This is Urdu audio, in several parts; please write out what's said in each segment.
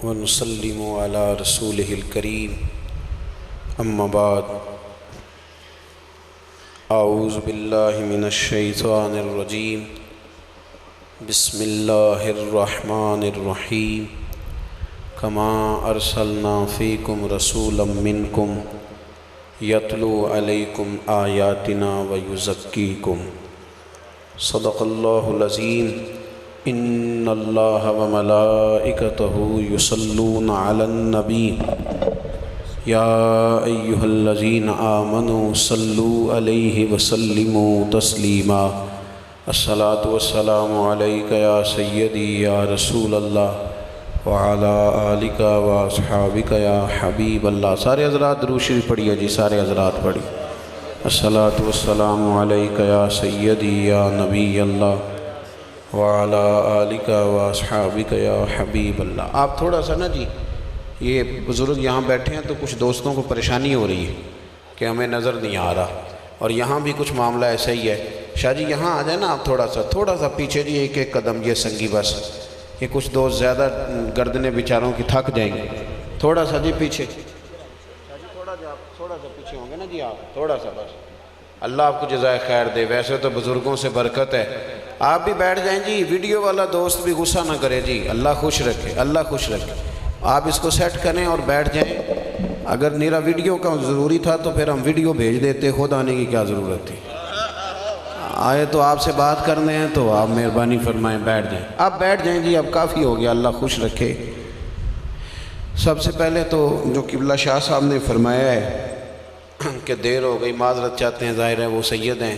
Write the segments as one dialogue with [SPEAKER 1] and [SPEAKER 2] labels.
[SPEAKER 1] ونسلم على رسوله الكريم أما بعد أعوذ بالله من الشيطان الرجيم بسم الله الرحمن الرحيم كما أرسلنا فيكم رسولا منكم يتلو عليكم آياتنا ويزكيكم صدق الله العظيم ان اللہ وملائکتہ یصلون علی النبی یا ایہا الذین آمنوا صلوا علیہ وسلموا تسلیما الصلاۃ والسلام علیک یا سیدی یا رسول اللہ وعلی آلک واصحابک یا حبیب اللہ۔ سارے حضرات درود شریف پڑھیے جی، سارے حضرات پڑھی۔ الصلاۃ والسلام علیک یا سیدی یا نبی اللہ وعلی آلک واصحابک یا حبیب اللہ۔ آپ تھوڑا سا نا جی، یہ بزرگ یہاں بیٹھے ہیں تو کچھ دوستوں کو پریشانی ہو رہی ہے کہ ہمیں نظر نہیں آ رہا، اور یہاں بھی کچھ معاملہ ایسا ہی ہے۔ شاہ جی یہاں آ جائیں نا آپ، تھوڑا سا پیچھے جی، ایک قدم یہ سنگی بس، یہ کچھ دوست زیادہ گردنیں بیچاروں کی تھک جائیں گے، تھوڑا سا جی پیچھے، تھوڑا سا پیچھے ہوں گے نا جی آپ، تھوڑا سا بس۔ اللہ آپ کو جزائے خیر دے، ویسے تو بزرگوں سے برکت ہے۔ آپ بھی بیٹھ جائیں جی، ویڈیو والا دوست بھی غصہ نہ کرے جی، اللہ خوش رکھے، اللہ خوش رکھے۔ آپ اس کو سیٹ کریں اور بیٹھ جائیں۔ اگر میرا ویڈیو کا ضروری تھا تو پھر ہم ویڈیو بھیج دیتے، خود آنے کی کیا ضرورت تھی؟ آئے تو آپ سے بات کرنے ہیں تو آپ مہربانی فرمائیں بیٹھ جائیں۔ آپ بیٹھ جائیں جی، اب کافی ہو گیا، اللہ خوش رکھے۔ سب سے پہلے تو جو قبلہ شاہ صاحب نے فرمایا ہے کہ دیر ہو گئی، معذرت چاہتے ہیں، ظاہر ہے وہ سید ہیں،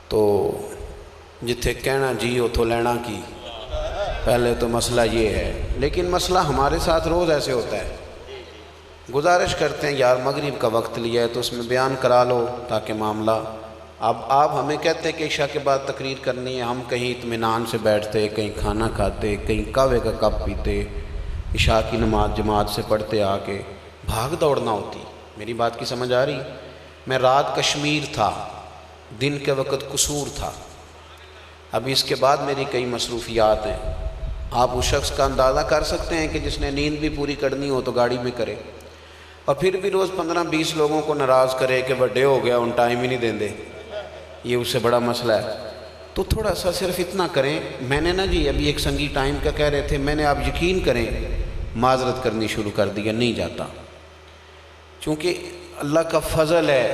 [SPEAKER 1] تو جتھے کہنا جی اتھو لینا کی، پہلے تو مسئلہ یہ ہے۔ لیکن مسئلہ ہمارے ساتھ روز ایسے ہوتا ہے، گزارش کرتے ہیں یار مغرب کا وقت لیا ہے تو اس میں بیان کرا لو تاکہ معاملہ، اب آپ ہمیں کہتے ہیں کہ عشاء کے بعد تقریر کرنی ہے، ہم کہیں اطمینان سے بیٹھتے، کہیں کھانا کھاتے، کہیں قہوے کا کپ پیتے، عشاء کی نماز جماعت سے پڑھتے، آ کے بھاگ دوڑنا ہوتی۔ میری بات کی سمجھ آ رہی؟ میں رات کشمیر تھا، دن کے وقت قصور تھا، ابھی اس کے بعد میری کئی مصروفیات ہیں۔ آپ اس شخص کا اندازہ کر سکتے ہیں کہ جس نے نیند بھی پوری کرنی ہو تو گاڑی میں کرے، اور پھر بھی روز 15-20 لوگوں کو ناراض کرے کہ بڑے ہو گیا، ان ٹائم ہی نہیں دیں دے، یہ اس سے بڑا مسئلہ ہے۔ تو تھوڑا سا صرف اتنا کریں۔ میں نے نا جی ابھی ایک سنگی ٹائم کا کہہ رہے تھے، میں نے آپ یقین کریں معذرت کرنی شروع کر دیا، نہیں جاتا، چونکہ اللہ کا فضل ہے،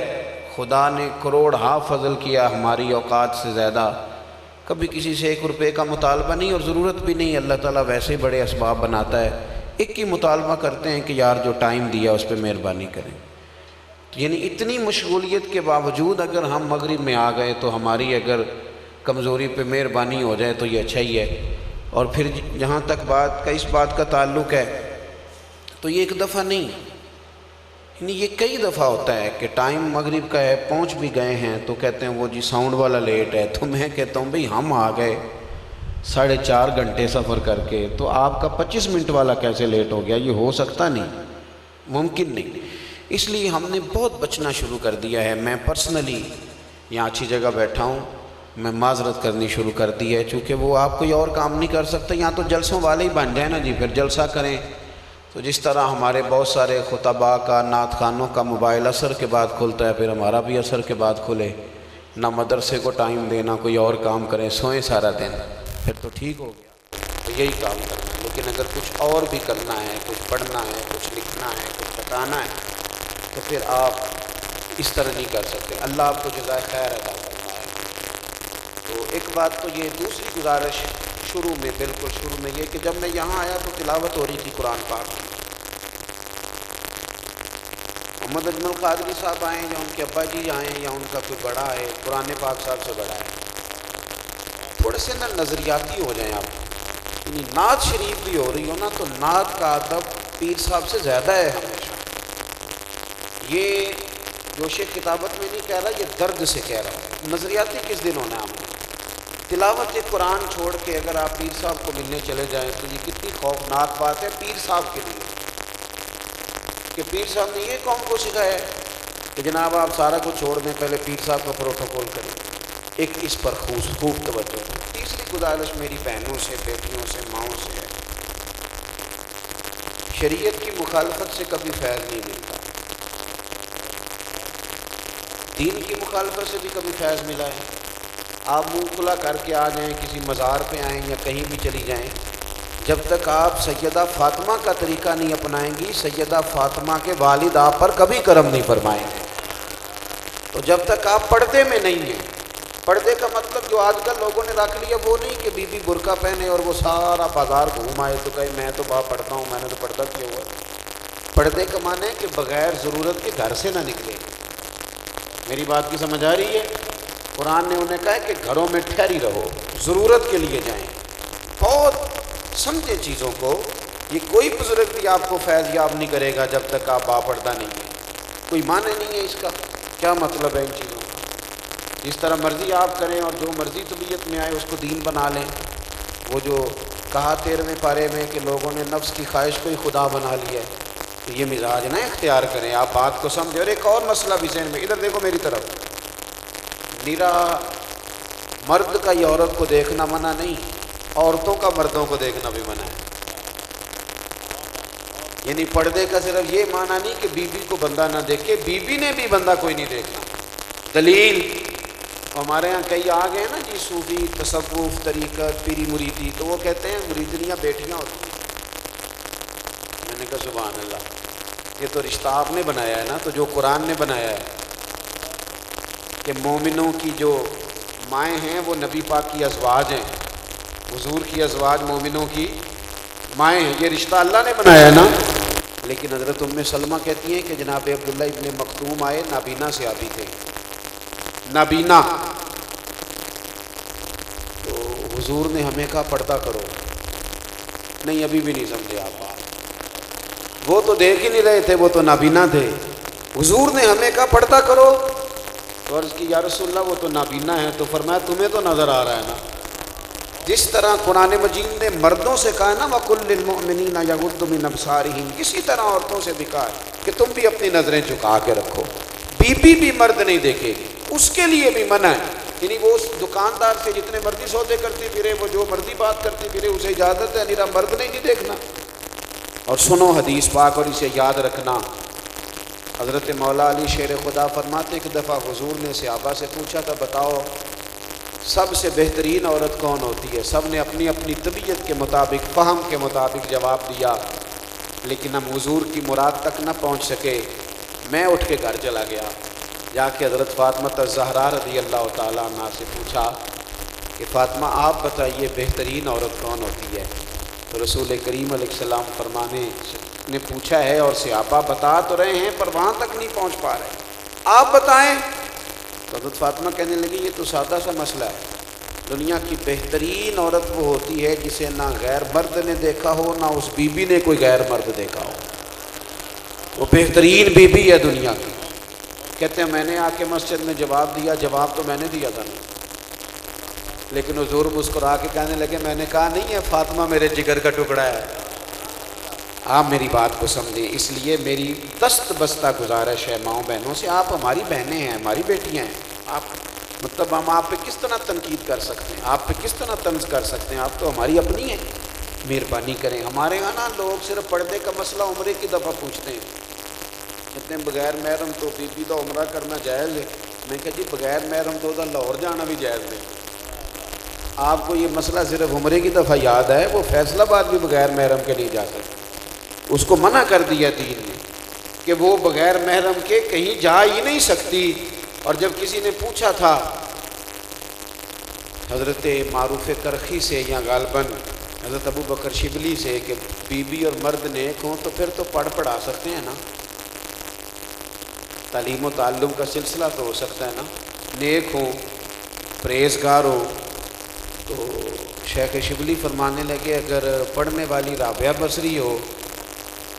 [SPEAKER 1] خدا نے کروڑ ہاں فضل کیا ہماری اوقات سے زیادہ، کبھی کسی سے 1 روپے کا مطالبہ نہیں، اور ضرورت بھی نہیں، اللہ تعالیٰ ویسے بڑے اسباب بناتا ہے۔ ایک ہی مطالبہ کرتے ہیں کہ یار جو ٹائم دیا اس پہ مہربانی کریں۔ یعنی اتنی مشغولیت کے باوجود اگر ہم مغرب میں آ گئے تو ہماری اگر کمزوری پہ مہربانی ہو جائے تو یہ اچھا ہی ہے۔ اور پھر جہاں تک بات کا اس بات کا تعلق ہے تو یہ ایک دفعہ نہیں، یعنی یہ کئی دفعہ ہوتا ہے کہ ٹائم مغرب کا ہے، پہنچ بھی گئے ہیں تو کہتے ہیں وہ جی ساؤنڈ والا لیٹ ہے، تو میں کہتا ہوں بھئی ہم آ گئے 4.5 گھنٹے سفر کر کے، تو آپ کا 25 منٹ والا کیسے لیٹ ہو گیا؟ یہ ہو سکتا نہیں، ممکن نہیں۔ اس لیے ہم نے بہت بچنا شروع کر دیا ہے۔ میں پرسنلی یہاں اچھی جگہ بیٹھا ہوں، میں معذرت کرنی شروع کر دی ہے، چونکہ وہ آپ کوئی اور کام نہیں کر سکتے، یہاں تو جلسوں والے ہی بن جائیں نا جی، پھر جلسہ کریں۔ تو جس طرح ہمارے بہت سارے خطباء کا، نعت خوانوں کا موبائل عصر کے بعد کھلتا ہے، پھر ہمارا بھی عصر کے بعد کھلے، نہ مدرسے کو ٹائم دینا، کوئی اور کام کریں، سوئیں سارا دن، پھر تو ٹھیک ہو گیا، تو یہی کام کرنا ہے۔ لیکن اگر کچھ اور بھی کرنا ہے، کچھ پڑھنا ہے، کچھ لکھنا ہے، کچھ بتانا ہے، تو پھر آپ اس طرح نہیں کر سکتے۔ اللہ آپ کو جزائے خیر عطا فرمائے۔ تو ایک بات تو یہ، دوسری گزارش شروع میں، بالکل شروع میں یہ کہ جب میں یہاں آیا تو تلاوت ہو رہی تھی قرآن پاک کی، محمد اجمل قادری صاحب آئیں یا ان کے ابا جی آئیں یا ان کا کوئی بڑا ہے، قرآن پاک صاحب سے بڑا ہے، تھوڑے سے نا نظریاتی ہو جائیں آپ، یعنی نعت شریف بھی ہو رہی ہو نا تو نعت کا ادب پیر صاحب سے زیادہ ہے ہمیشہ۔ یہ جو شیخ کتابت میں نہیں کہہ رہا، یہ درد سے کہہ رہا ہوں۔ نظریاتی کس دن ہونا ہے ہم نے؟ تلاوت قرآن چھوڑ کے اگر آپ پیر صاحب کو ملنے چلے جائیں تو یہ کتنی خوفناک بات ہے پیر صاحب کے لیے، کہ پیر صاحب نے یہ قوم کو سکھایا ہے کہ جناب آپ سارا کچھ چھوڑ دیں، پہلے پیر صاحب کا پروٹوکول کریں۔ ایک اس پر خوب توجہ۔ تیسری گزارش میری بہنوں سے، بیٹیوں سے، ماؤں سے ہے شریعت کی مخالفت سے کبھی فیض نہیں ملتا، دین کی مخالفت سے بھی کبھی فیض ملا ہے؟ آپ منہ کھلا کر کے آ جائیں، کسی مزار پہ آئیں یا کہیں بھی چلی جائیں، جب تک آپ سیدہ فاطمہ کا طریقہ نہیں اپنائیں گی، سیدہ فاطمہ کے والد آپ پر کبھی کرم نہیں فرمائیں گے۔ تو جب تک آپ پردے میں نہیں ہیں، پردے کا مطلب جو آج کل لوگوں نے رکھ لیا وہ نہیں کہ بی بی برقع پہنے اور وہ سارا بازار گھوم آئے تو کہے میں تو باپ پڑھتا ہوں، میں نے تو پردہ کیا ہوا۔ پردے کا معنی ہے کہ بغیر ضرورت کے گھر سے نہ نکلے۔ میری بات کی سمجھ آ رہی ہے؟ قرآن نے انہیں کہا کہ گھروں میں ٹھہری رہو، ضرورت کے لیے جائیں۔ بہت سمجھیں چیزوں کو، یہ کوئی بزرگ بھی آپ کو فیض یاب نہیں کرے گا جب تک آپ باپردہ نہیں ہیں۔ کوئی معنی نہیں ہے اس کا، کیا مطلب ہے ان چیزوں کا؟ جس طرح مرضی آپ کریں اور جو مرضی طبیعت میں آئے اس کو دین بنا لیں۔ وہ جو کہا 13ویں پارے میں کہ لوگوں نے نفس کی خواہش کو ہی خدا بنا لیا ہے، تو یہ مزاج نہ اختیار کریں، آپ بات کو سمجھیں۔ اور ایک اور مسئلہ بھی ذہن میں، ادھر دیکھو میری طرف، میرا مرد کا یہ عورت کو دیکھنا منع نہیں، عورتوں کا مردوں کو دیکھنا بھی منع ہے۔ یعنی پردے کا صرف یہ معنی نہیں کہ بیوی کو بندہ نہ دیکھے، بیوی نے بھی بندہ کوئی نہیں دیکھنا۔ دلیل ہمارے ہاں کئی آ گئے نا جی، صوفی، تصوف، طریقت، پیری مریدی، تو وہ کہتے ہیں مریدنیاں بیٹیاں ہوتی ہیں۔ میں نے کہا سبحان اللہ، یہ تو رشتہ آپ نے بنایا ہے نا، تو جو قرآن نے بنایا ہے کہ مومنوں کی جو مائیں ہیں وہ نبی پاک کی ازواج ہیں، حضور کی ازواج مومنوں کی مائیں ہیں، یہ رشتہ اللہ نے بنایا ہے نا۔ لیکن حضرت ام سلمہ کہتی ہیں کہ جناب عبداللہ ابن مکتوم آئے، نابینا صحابی تھے، نابینا، تو حضور نے ہمیں کہا پردہ کرو۔ نہیں ابھی بھی نہیں سمجھے آپ بات، وہ تو دیکھ ہی نہیں رہے تھے، وہ تو نابینا تھے۔ حضور نے ہمیں کہا پردہ کرو، تو عرض کی یا رسول اللہ وہ تو نابینا ہے، تو فرمایا تمہیں تو نظر آ رہا ہے نا۔ جس طرح قرآن مجید نے مردوں سے کہا نا وَقُلْ لِلْمُؤْمِنِينَ يَغُضُّوا مِنْ أَبْصَارِهِمْ، اسی طرح عورتوں سے بھی کہا ہے کہ تم بھی اپنی نظریں جھکا کے رکھو۔ بی بھی مرد نہیں دیکھے گی، اس کے لیے بھی منع ہے۔ یعنی وہ اس دکاندار سے جتنے مرضی سودے کرتی پھرے، وہ جو مرضی بات کرتی پھرے، اسے اجازت ہے، میرا مرد نہیں دیکھنا۔ اور سنو حدیث پاک اور اسے یاد رکھنا، حضرت مولا علی شیر خدا فرماتے ایک دفعہ حضور نے صحابہ سے پوچھا تھا بتاؤ سب سے بہترین عورت کون ہوتی ہے؟ سب نے اپنی اپنی طبیعت کے مطابق، فہم کے مطابق جواب دیا، لیکن ہم حضور کی مراد تک نہ پہنچ سکے۔ میں اٹھ کے گھر چلا گیا، جا کے حضرت فاطمہ الزہرا رضی اللہ تعالیٰ عنہا سے پوچھا کہ فاطمہ آپ بتائیے بہترین عورت کون ہوتی ہے؟ تو رسول کریم علیہ السلام فرمانے نے پوچھا ہے اور صحابہ بتا تو رہے ہیں پر وہاں تک نہیں پہنچ پا رہے، آپ بتائیں۔ تو حضرت فاطمہ کہنے لگی یہ تو سادہ سا مسئلہ ہے، دنیا کی بہترین عورت وہ ہوتی ہے جسے نہ غیر مرد نے دیکھا ہو، نہ اس بی بی نے کوئی غیر مرد دیکھا ہو، وہ بہترین بی بی ہے دنیا کی۔ کہتے ہیں میں نے آ کے مسجد میں جواب دیا، جواب تو میں نے دیا تھا نا، لیکن حضور مسکرا کے کہنے لگے میں نے کہا نہیں ہے فاطمہ میرے جگر کا ٹکڑا ہے۔ آپ میری بات کو سمجھیں، اس لیے میری دست بستہ گزارش ہے ماؤں بہنوں سے، آپ ہماری بہنیں ہیں، ہماری بیٹیاں ہیں، آپ مطلب ہم آپ پہ کس طرح تنقید کر سکتے ہیں، آپ پہ کس طرح طنز کر سکتے ہیں، آپ تو ہماری اپنی ہیں، مہربانی کریں۔ ہمارے یہاں نا لوگ صرف پردے کا مسئلہ عمرے کی دفعہ پوچھتے ہیں، کہتے ہیں بغیر محرم تو بی بی کا عمرہ کرنا جائز ہے۔ میں کہا جی بغیر محرم تو لاہور جانا بھی جائز ہے۔ آپ کو یہ مسئلہ صرف عمرے کی دفعہ یاد ہے، وہ فیصل آباد بھی بغیر محرم کے نہیں جا سکتے، اس کو منع کر دیا دین نے کہ وہ بغیر محرم کے کہیں جا ہی نہیں سکتی۔ اور جب کسی نے پوچھا تھا حضرت معروف کرخی سے یا غالباً حضرت ابو بکر شبلی سے کہ بی بی اور مرد نیک ہوں تو پھر تو پڑھا سکتے ہیں نا، تعلیم و تعلم کا سلسلہ تو ہو سکتا ہے نا، نیک ہوں، پرہیزگار ہو، تو شیخ شبلی فرمانے لگے اگر پڑھنے والی رابعہ بصری ہو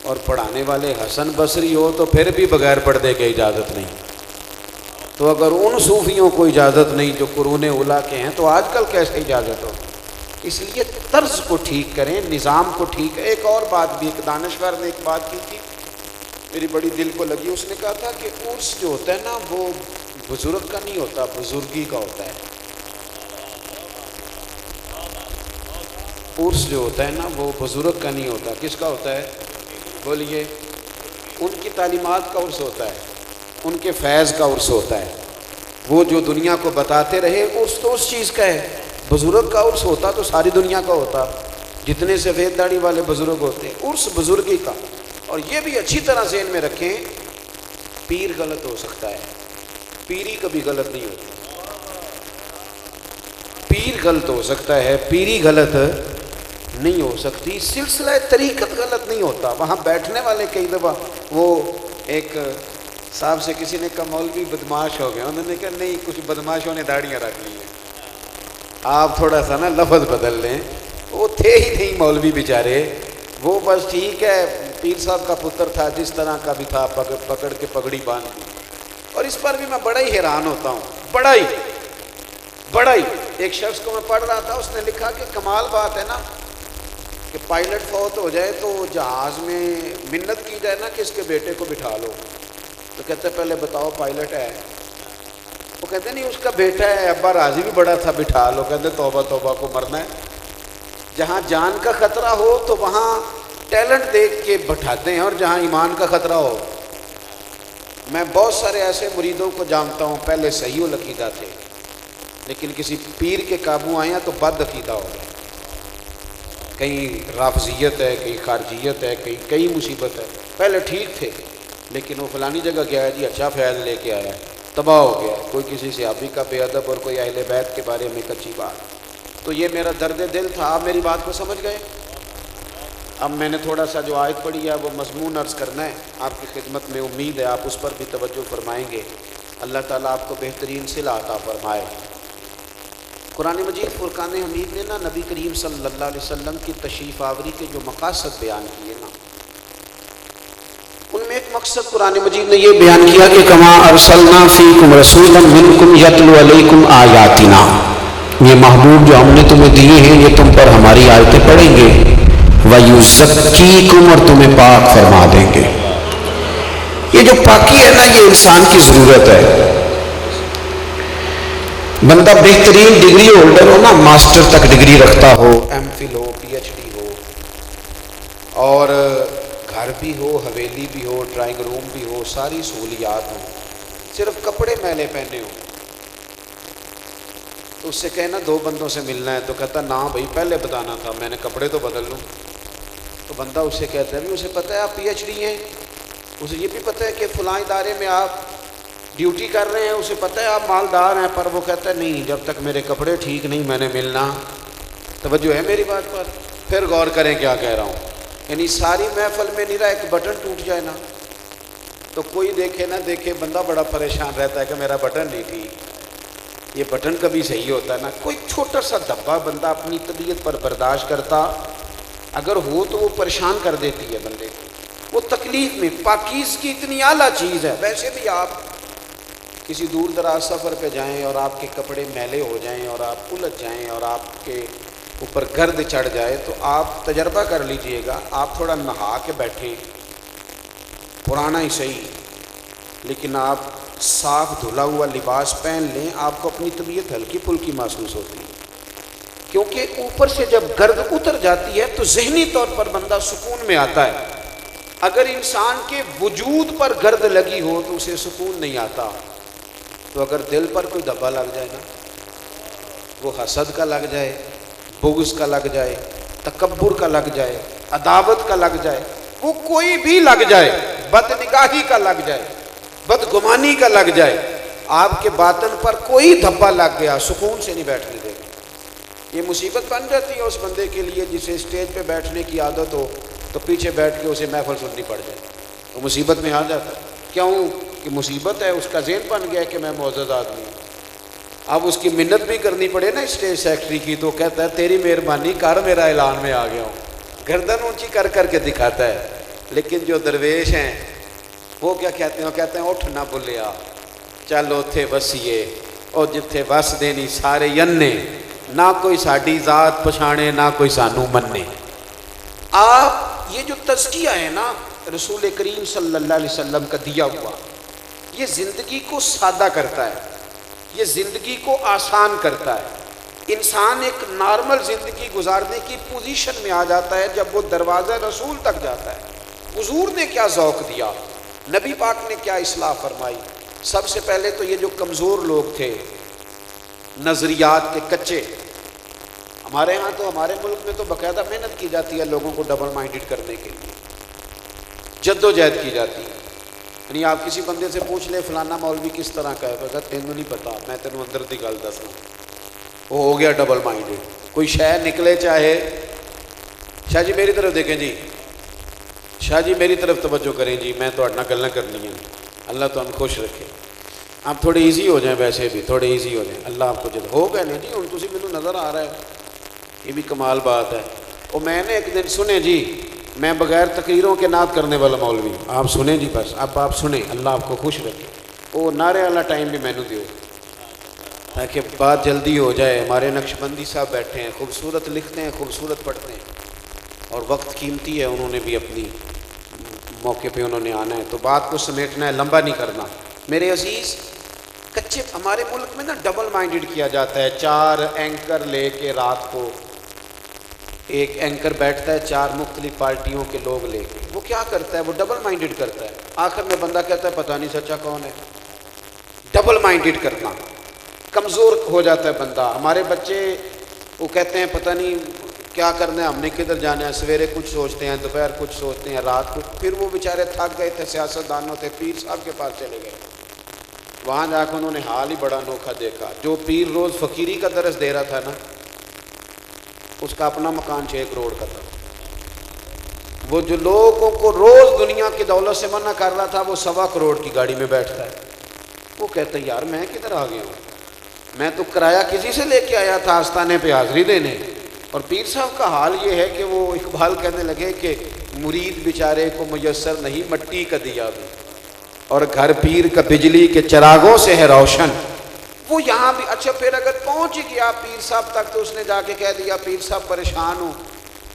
[SPEAKER 1] اور پڑھانے والے حسن بصری ہو تو پھر بھی بغیر پردے کے اجازت نہیں۔ تو اگر ان صوفیوں کو اجازت نہیں جو قرون اولیٰ کے ہیں تو آج کل کیسے اجازت ہو؟ اس لیے طرز کو ٹھیک کریں، نظام کو ٹھیک ہے۔ ایک اور بات بھی، ایک دانشور نے ایک بات کی تھی میری بڑی دل کو لگی، اس نے کہا تھا کہ عرس جو ہوتا ہے نا وہ بزرگ کا نہیں ہوتا، بزرگی کا ہوتا ہے۔ عرس جو ہوتا ہے نا وہ بزرگ کا نہیں ہوتا، کس کا ہوتا ہے؟ بولیے، ان کی تعلیمات کا عرص ہوتا ہے، ان کے فیض کا عرص ہوتا ہے، وہ جو دنیا کو بتاتے رہے عرص تو اس چیز کا ہے۔ بزرگ کا عرص ہوتا تو ساری دنیا کا ہوتا، جتنے سفید داڑھی والے بزرگ ہوتے ہیں، عرص بزرگی کا۔ اور یہ بھی اچھی طرح ذہن میں رکھیں، پیر غلط ہو سکتا ہے، پیری کبھی غلط نہیں ہوتی۔ پیر غلط ہو سکتا ہے، پیری غلط نہیں ہو سکتی، سلسلہ طریقت غلط نہیں ہوتا۔ وہاں بیٹھنے والے کئی دفعہ، وہ ایک صاحب سے کسی نے کہا مولوی بدماش ہو گیا، انہوں نے کہا نہیں، کچھ بدماشوں نے داڑیاں رکھ لی ہیں، آپ تھوڑا سا نا لفظ بدل لیں۔ وہ تھے ہی نہیں مولوی بیچارے، وہ بس ٹھیک ہے پیر صاحب کا پتر تھا، جس طرح کا بھی تھا، پکڑ کے پگڑی باندھ دی۔ اور اس پر بھی میں بڑا ہی حیران ہوتا ہوں، بڑا ہی۔ ایک شخص کو میں پڑھ رہا تھا، اس نے لکھا کہ کمال بات ہے نا کہ پائلٹ فوت ہو جائے تو جہاز میں منت کی جائے نا کہ اس کے بیٹے کو بٹھا لو، تو کہتے پہلے بتاؤ پائلٹ ہے؟ وہ کہتے نہیں اس کا بیٹا ہے، ابا راضی بھی بڑا تھا، بٹھا لو۔ کہتے توبہ توبہ، کو مرنا ہے؟ جہاں جان کا خطرہ ہو تو وہاں ٹیلنٹ دیکھ کے بٹھاتے ہیں، اور جہاں ایمان کا خطرہ ہو۔ میں بہت سارے ایسے مریدوں کو جانتا ہوں، پہلے صحیح العقیدہ تھے، لیکن کسی پیر کے قابو آئے ہیں تو بد عقیدہ ہو گئے، کہیں رافضیت ہے، کہیں خارجیت ہے، کئی مصیبت ہے۔ پہلے ٹھیک تھے، لیکن وہ فلانی جگہ گیا ہے جی، اچھا فیض لے کے آیا ہے، تباہ ہو گیا، کوئی کسی صحابی کا بے ادب اور کوئی اہل بیت کے بارے میں کچی بات۔ تو یہ میرا درد دل تھا، آپ میری بات کو سمجھ گئے؟ اب میں نے تھوڑا سا جو آیت پڑھی ہے وہ مضمون عرض کرنا ہے آپ کی خدمت میں، امید ہے آپ اس پر بھی توجہ فرمائیں گے، اللہ تعالیٰ آپ کو بہترین صلہ عطا فرمائے۔ قرآن مجید فرقان حمید نے نا نبی کریم صلی اللہ علیہ وسلم کی تشریف آوری کے جو مقاصد بیان کیے نا، ان میں ایک مقصد قرآن مجید نے یہ بیان کیا کہ کما ارسلنا فیکم رسولا منکم یتلو علیکم آیاتنا، یہ محبوب جو ہم نے تمہیں دیے ہیں یہ تم پر ہماری آیتیں پڑھیں گے، وَيُزَكِّيكُمْ، اور تمہیں پاک فرما دیں گے۔ یہ جو پاکی ہے نا یہ انسان کی ضرورت ہے۔ بندہ بہترین ڈگری ہولڈر ہو نا، ماسٹر تک ڈگری رکھتا ہو، ایم فل ہو، پی ایچ ڈی ہو، اور گھر بھی ہو، حویلی بھی ہو، ڈرائنگ روم بھی ہو، ساری سہولیات ہوں، صرف کپڑے میلے پہنے ہو، تو اس سے کہنا دو بندوں سے ملنا ہے، تو کہتا نا بھائی پہلے بتانا تھا، میں نے کپڑے تو بدل لوں۔ تو بندہ اس سے کہتا ہے بھی اسے پتہ ہے آپ پی ایچ ڈی ہیں، اسے یہ بھی پتہ ہے کہ فلاں ادارے میں آپ ڈیوٹی کر رہے ہیں، اسے پتہ ہے آپ مالدار ہیں، پر وہ کہتا ہے نہیں، جب تک میرے کپڑے ٹھیک نہیں میں نے ملنا۔ توجہ ہے میری بات پر؟ پھر غور کریں کیا کہہ رہا ہوں، یعنی ساری محفل میں نہیں رہا ایک بٹن ٹوٹ جائے نا، تو کوئی دیکھے نہ دیکھے بندہ بڑا پریشان رہتا ہے کہ میرا بٹن نہیں ٹھیک۔ یہ بٹن کبھی صحیح ہوتا ہے نا، کوئی چھوٹا سا دھبا بندہ اپنی طبیعت پر برداشت کرتا اگر ہو تو وہ پریشان کر دیتی ہے بندے کو، وہ تکلیف میں۔ پاکیزگی اتنی اعلیٰ چیز ہے، ویسے بھی آپ کسی دور دراز سفر پہ جائیں اور آپ کے کپڑے میلے ہو جائیں اور آپ الجھ جائیں اور آپ کے اوپر گرد چڑھ جائے تو آپ تجربہ کر لیجئے گا، آپ تھوڑا نہا کے بیٹھیں، پرانا ہی صحیح لیکن آپ صاف دھلا ہوا لباس پہن لیں، آپ کو اپنی طبیعت ہلکی پھلکی محسوس ہوتی ہے، کیونکہ اوپر سے جب گرد اتر جاتی ہے تو ذہنی طور پر بندہ سکون میں آتا ہے۔ اگر انسان کے وجود پر گرد لگی ہو تو اسے سکون نہیں آتا، تو اگر دل پر کوئی دھبا لگ جائے نا، وہ حسد کا لگ جائے، بغض کا لگ جائے، تکبر کا لگ جائے، عداوت کا لگ جائے، وہ کوئی بھی لگ جائے، بد نگاہی کا لگ جائے، بدگمانی کا لگ جائے، آپ کے باطن پر کوئی دھبا لگ گیا، سکون سے نہیں بیٹھنے دے گا۔ یہ مصیبت بن جاتی ہے اس بندے کے لیے جسے اسٹیج پہ بیٹھنے کی عادت ہو تو پیچھے بیٹھ کے اسے محفل سننی پڑ جائے، وہ مصیبت میں آ جاتا ہے۔ کیوں کہ مصیبت ہے، اس کا ذہن بن گیا کہ میں معزز آدمی ہوں۔ اب اس کی منت بھی کرنی پڑے نا اسٹیج سیکٹری کی، تو کہتا ہے تیری مہربانی کر، میرا اعلان میں آ گیا ہوں، گردن اونچی کر کر کے دکھاتا ہے۔ لیکن جو درویش ہیں وہ کیا کہتے ہیں؟ وہ کہتے ہیں اٹھ نہ بھلیا، چل اوتھے وسیے، اور جتھے وس دینی سارے ینے، نہ کوئی ساڈی ذات پچھانے نہ کوئی سانو مننے۔ آپ یہ جو تزکیہ ہے نا رسول کریم صلی اللہ علیہ وسلم کا دیا ہوا، یہ زندگی کو سادہ کرتا ہے، یہ زندگی کو آسان کرتا ہے۔ انسان ایک نارمل زندگی گزارنے کی پوزیشن میں آ جاتا ہے جب وہ دروازہ رسول تک جاتا ہے۔
[SPEAKER 2] حضور نے کیا ذوق دیا، نبی پاک نے کیا اصلاح فرمائی۔ سب سے پہلے تو یہ جو کمزور لوگ تھے، نظریات کے کچے، ہمارے ہاں تو ہمارے ملک میں تو باقاعدہ محنت کی جاتی ہے لوگوں کو ڈبل مائنڈڈ کرنے کے لیے، جد و جہد کی جاتی ہے۔ یعنی آپ کسی بندے سے پوچھ لیں فلانا مولوی کس طرح کا ہے، کہتا تینوں نہیں پتا، میں تینوں اندر دی گل دسنا، وہ ہو گیا ڈبل مائنڈڈ۔ کوئی شے نکلے چاہے، شاہ جی میری طرف دیکھیں جی، شاہ جی میری طرف توجہ کریں جی، میں تو نہ گلیں کرنی ہیں، اللہ تو ہم خوش رکھے۔ آپ تھوڑے ایزی ہو جائیں، ویسے بھی تھوڑے ایزی ہو جائیں، اللہ آپ کو جلد ہو گئے نا جی، ہوں تسی مینوں نظر آ رہا ہے، یہ بھی کمال بات ہے۔ اور میں نے ایک دن سنے جی، میں بغیر تقریروں کے نعت کرنے والا مولوی، آپ سنیں جی، بس اب آپ سنیں، اللہ آپ کو خوش رکھے۔ وہ نعرے والا ٹائم بھی مینوں دیو تاکہ بات جلدی ہو جائے۔ ہمارے نقشبندی صاحب بیٹھے ہیں، خوبصورت لکھتے ہیں، خوبصورت پڑھتے ہیں، اور وقت قیمتی ہے، انہوں نے بھی اپنی موقع پہ انہوں نے آنا ہے، تو بات کو سمیٹنا ہے، لمبا نہیں کرنا۔ میرے عزیز، کچے ہمارے ملک میں نا ڈبل مائنڈڈ کیا جاتا ہے۔ 4 اینکر لے کے رات کو ایک اینکر بیٹھتا ہے 4 مختلف پارٹیوں کے لوگ لے کے، وہ کیا کرتا ہے؟ وہ ڈبل مائنڈڈ کرتا ہے۔ آخر میں بندہ کہتا ہے پتہ نہیں سچا کون ہے۔ ڈبل مائنڈڈ کرنا، کمزور ہو جاتا ہے بندہ۔ ہمارے بچے وہ کہتے ہیں پتہ نہیں کیا کرنا ہے، ہم نے کدھر جانا ہے، سویرے کچھ سوچتے ہیں، دوپہر کچھ سوچتے ہیں، رات کو پھر وہ بیچارے تھک گئے تھے، سیاست دانوں تھے، پیر صاحب کے پاس چلے گئے، وہاں جا کے انہوں نے حال ہی بڑا انوکھا دیکھا۔ جو پیر روز فقیری کا درس دے رہا تھا نا، اس کا اپنا مکان 6 کروڑ کا تھا۔ وہ جو لوگوں کو روز دنیا کی دولت سے منع کر رہا تھا، وہ 1.25 کروڑ کی گاڑی میں بیٹھتا ہے۔ وہ کہتا ہے یار میں کدھر آ گیا ہوں، میں تو کرایہ کسی سے لے کے آیا تھا آستانے پہ حاضری دینے۔ اور پیر صاحب کا حال یہ ہے کہ وہ اقبال کہنے لگے کہ مرید بیچارے کو میسر نہیں مٹی کا دیا بھی، اور گھر پیر کا بجلی کے چراغوں سے ہے روشن۔ وہ یہاں بھی اچھا، پھر اگر پہنچ گیا پیر صاحب تک تو اس نے جا کے کہہ دیا پیر صاحب پریشان ہوں،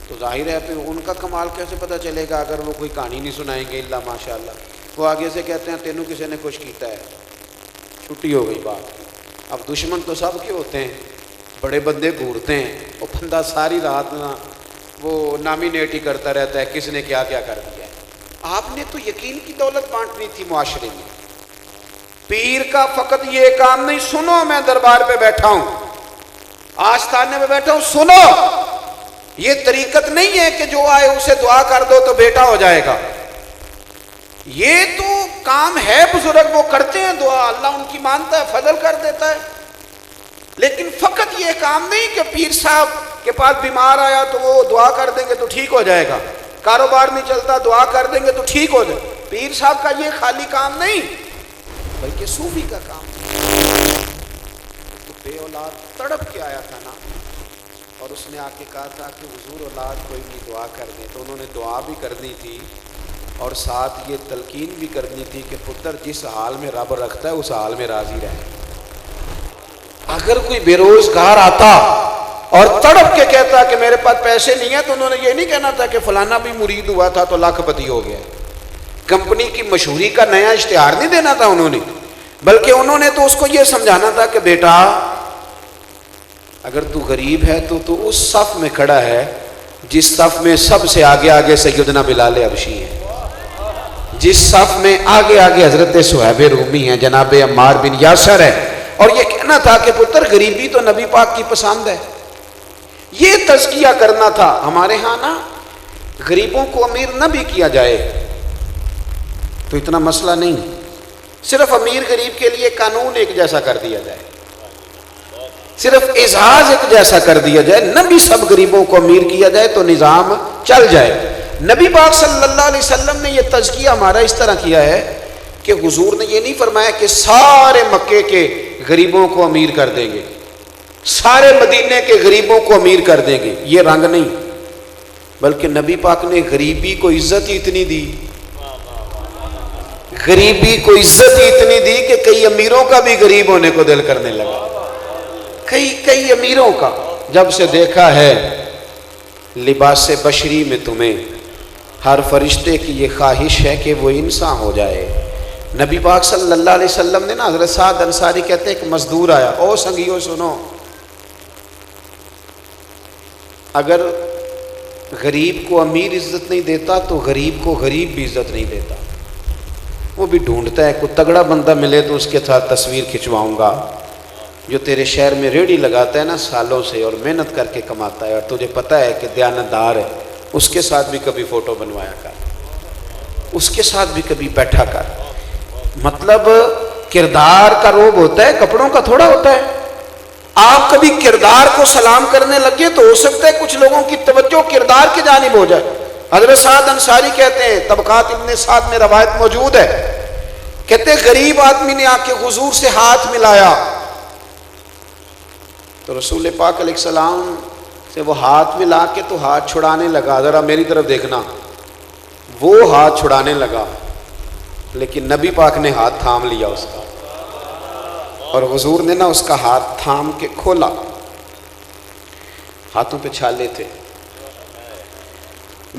[SPEAKER 2] تو ظاہر ہے پھر ان کا کمال کیسے پتہ چلے گا اگر وہ کوئی کہانی نہیں سنائیں گے الا ماشاء اللہ۔ وہ آگے سے کہتے ہیں تینوں کسی نے خوش کیتا ہے، چھٹی ہو گئی بات۔ اب دشمن تو سب کے ہوتے ہیں، بڑے بندے گھورتے ہیں، وہ بندہ ساری رات نا وہ نامینیٹ ہی کرتا رہتا ہے کس نے کیا کیا کر دیا ہے۔ آپ نے تو یقین کی دولت بانٹنی تھی معاشرے میں۔ پیر کا فقط یہ کام نہیں، سنو میں دربار پہ بیٹھا ہوں، آستانے پہ بیٹھا ہوں، سنو، یہ طریقت نہیں ہے کہ جو آئے اسے دعا کر دو تو بیٹا ہو جائے گا۔ یہ تو کام ہے، بزرگ وہ کرتے ہیں دعا، اللہ ان کی مانتا ہے، فضل کر دیتا ہے، لیکن فقط یہ کام نہیں کہ پیر صاحب کے پاس بیمار آیا تو وہ دعا کر دیں گے تو ٹھیک ہو جائے گا، کاروبار نہیں چلتا دعا کر دیں گے تو ٹھیک ہو جائے گا۔ پیر صاحب کا یہ خالی کام نہیں، بلکہ صوفی کا کام۔ تو بے اولاد تڑپ کے آیا تھا نا، اور اس نے آ کے کہا تھا کہ حضور اولاد کوئی بھی دعا کر دیں، تو انہوں نے دعا بھی کرنی تھی اور ساتھ یہ تلقین بھی کرنی تھی کہ پتر جس حال میں رب رکھتا ہے اس حال میں راضی رہے۔ اگر کوئی بے روزگار آتا اور تڑپ کے کہتا کہ میرے پاس پیسے نہیں ہیں، تو انہوں نے یہ نہیں کہنا تھا کہ فلانا بھی مرید ہوا تھا تو لاکھ پتی ہو گیا، کمپنی کی مشہوری کا نیا اشتہار نہیں دینا تھا انہوں نے، بلکہ انہوں نے تو اس کو یہ سمجھانا تھا کہ بیٹا اگر تو غریب ہے تو اس صف میں کھڑا ہے جس صف میں سب سے آگے آگے سیدنا بلال حبشی ہے، جس صف میں آگے آگے حضرت صہیب رومی ہیں، جناب عمار بن یاسر ہے، اور یہ کہنا تھا کہ پتر غریبی تو نبی پاک کی پسند ہے۔ یہ تزکیہ کرنا تھا۔ ہمارے ہاں نا غریبوں کو امیر نہ بھی کیا جائے تو اتنا مسئلہ نہیں، صرف امیر غریب کے لیے قانون ایک جیسا کر دیا جائے، صرف اعزاز ایک جیسا کر دیا جائے، نہ بھی سب غریبوں کو امیر کیا جائے تو نظام چل جائے۔ نبی پاک صلی اللہ علیہ وسلم نے یہ تزکیہ ہمارا اس طرح کیا ہے کہ حضور نے یہ نہیں فرمایا کہ سارے مکے کے غریبوں کو امیر کر دیں گے، سارے مدینے کے غریبوں کو امیر کر دیں گے، یہ رنگ نہیں، بلکہ نبی پاک نے غریبی کو عزت ہی اتنی دی، غریبی کو عزت ہی اتنی دی کہ کئی امیروں کا بھی غریب ہونے کو دل کرنے لگا، کئی امیروں کا۔ جب سے دیکھا ہے لباس بشری میں تمہیں، ہر فرشتے کی یہ خواہش ہے کہ وہ انسان ہو جائے۔ نبی پاک صلی اللہ علیہ وسلم نے نا، حضرت سعد انصاری کہتے ہیں ایک مزدور آیا، او سنگیو سنو، اگر غریب کو امیر عزت نہیں دیتا تو غریب کو غریب بھی عزت نہیں دیتا. وہ بھی ڈھونڈتا ہے کوئی تگڑا بندہ ملے تو اس کے ساتھ تصویر کھنچواؤں گا. جو تیرے شہر میں ریڑھی لگاتا ہے نا سالوں سے اور محنت کر کے کماتا ہے اور تجھے پتہ ہے کہ دیانتدار ہے، اس کے ساتھ بھی کبھی فوٹو بنوایا کر، اس کے ساتھ بھی کبھی بیٹھا کر. مطلب کردار کا روب ہوتا ہے، کپڑوں کا تھوڑا ہوتا ہے. آپ کبھی کردار کو سلام کرنے لگے تو ہو سکتا ہے کچھ لوگوں کی توجہ کردار کی جانب ہو جائے. حضرت سعد انصاری کہتے ہیں، طبقات ابن سعد میں روایت موجود ہے، کہتے ہیں غریب آدمی نے آ کے حضور سے ہاتھ ملایا تو رسول پاک علیہ السلام سے وہ ہاتھ ملا کے تو ہاتھ چھڑانے لگا. ذرا میری طرف دیکھنا، وہ ہاتھ چھڑانے لگا لیکن نبی پاک نے ہاتھ تھام لیا اس کا، اور حضور نے نا اس کا ہاتھ تھام کے کھولا. ہاتھوں پہ چھالے تھے.